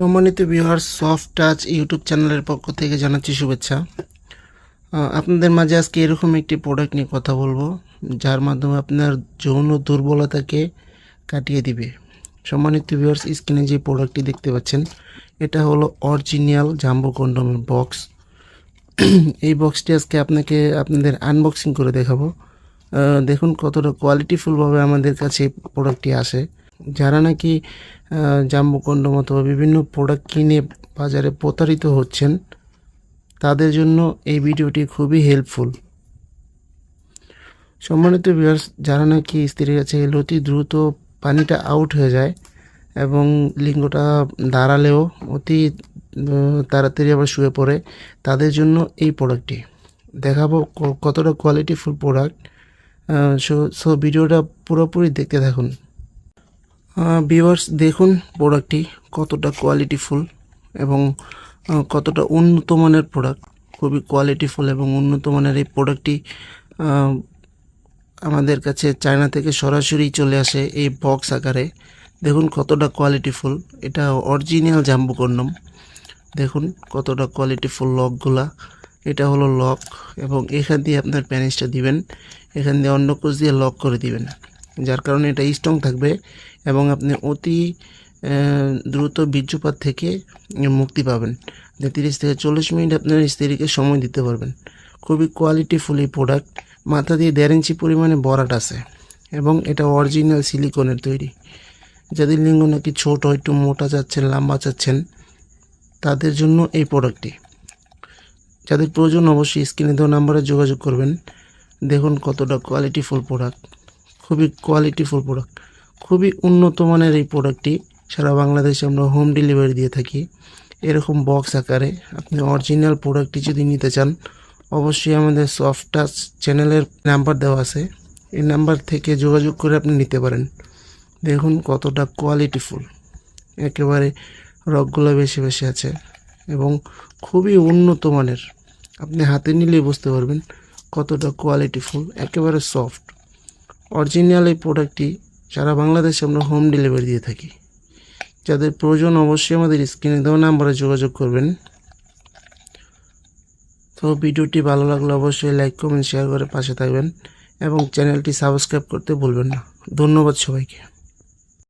সম্মানিত viewers, soft touch YouTube চ্যানেলের পক্ষ থেকে জানাচ্ছি শুভেচ্ছা। আপনাদের মাঝে আজকে এরকম একটি প্রোডাক্ট নিয়ে কথা বলবো, যার মাধ্যমে আপনার যৌন দুর্বলতাকে কাটিয়ে দিবে। সম্মানিত ভিউয়ার্স, স্ক্রিনে যে প্রোডাক্টটি দেখতে পাচ্ছেন, এটা হলো অরিজিনাল জাম্বো কন্ডোমের বক্স। এই বক্সটি আজকে আপনাদের আনবক্সিং করে দেখাবো। দেখুন কতটা কোয়ালিটিফুলভাবে আমাদের কাছে এই প্রোডাক্টটি আসে। যারা নাকি জাম্বো কন্ডোম অথবা বিভিন্ন প্রোডাক্ট কিনে বাজারে প্রতারিত হচ্ছেন, তাদের জন্য এই ভিডিওটি খুবই হেল্পফুল। সম্মানিত ভিউয়ার্স, যারা নাকি স্ত্রীর কাছে এলে অতি দ্রুত পানিটা আউট হয়ে যায় এবং লিঙ্গটা দাঁড়ালেও অতি তাড়াতাড়ি আবার শুয়ে পড়ে, তাদের জন্য এই প্রোডাক্টটি দেখাবো কতটা কোয়ালিটিফুল প্রোডাক্ট। সো ভিডিওটা পুরোপুরি দেখতে থাকুন। ভিউয়ার্স, দেখুন প্রোডাক্টটি কতটা কোয়ালিটিফুল এবং কতটা উন্নত মানের প্রোডাক্ট। খুবই কোয়ালিটিফুল এবং উন্নত মানের এই প্রোডাক্টটি আমাদের কাছে চায়না থেকে সরাসরি চলে আসে এই বক্স আকারে। দেখুন কতটা কোয়ালিটিফুল, এটা অরিজিনাল জাম্বো কন্ডোম। দেখুন কতটা কোয়ালিটিফুল লকগুলা। এটা হলো লক এবং এখান দিয়ে আপনার প্যানিসটা দিবেন, এখান দিয়ে অন্য কোচ দিয়ে লক করে দিবেন, যার কারণে এটা স্ট্রং থাকবে এবং আপনি অতি দ্রুত বীর্যপাত থেকে মুক্তি পাবেন। 30 থেকে 40 মিনিট আপনার স্ত্রীকে সময় দিতে পারবেন। খুবই কোয়ালিটিফুল এই প্রোডাক্ট। মাথা দিয়ে 1.5 ইঞ্চি পরিমাণে বরাট আছে এবং এটা অরিজিনাল সিলিকনের তৈরি। যাদের লিঙ্গ নাকি ছোট, একটু মোটা চাচ্ছেন, লম্বা চাচ্ছেন, তাদের জন্য এই প্রোডাক্টটি। যাদের প্রয়োজন অবশ্যই স্ক্রিনে দেওয়া নাম্বারে যোগাযোগ করবেন। দেখুন কতটা কোয়ালিটিফুল প্রোডাক্ট, খুবই কোয়ালিটিফুল প্রোডাক্ট, খুবই উন্নত মানের এই প্রোডাক্টটি সারা বাংলাদেশে আমরা হোম ডেলিভারি দিয়ে থাকি এরকম বক্স আকারে। আপনি অরিজিনাল প্রোডাক্টটি যদি নিতে চান, অবশ্যই আমাদের সফট টাচ চ্যানেলের নাম্বার দেওয়া আছে, এই নাম্বার থেকে যোগাযোগ করে আপনি নিতে পারেন। দেখুন কতটা কোয়ালিটিফুল, একেবারে রকগুলো বেশি বেশি আছে এবং খুবই উন্নত মানের। আপনি হাতে নিলেই বুঝতে পারবেন কতটা কোয়ালিটিফুল, একেবারে সফট। অরিজিনাল এই প্রোডাক্টটি সারা বাংলাদেশে আমরা হোম ডেলিভারি দিয়ে থাকি। যাদের প্রয়োজন অবশ্যই আমাদের স্ক্রিনে দেওয়া নাম্বারে যোগাযোগ করবেন। তো ভিডিওটি ভালো লাগলে অবশ্যই লাইক, কমেন্ট, শেয়ার করে পাশে থাকবেন এবং চ্যানেলটি সাবস্ক্রাইব করতে ভুলবেন না। ধন্যবাদ সবাইকে।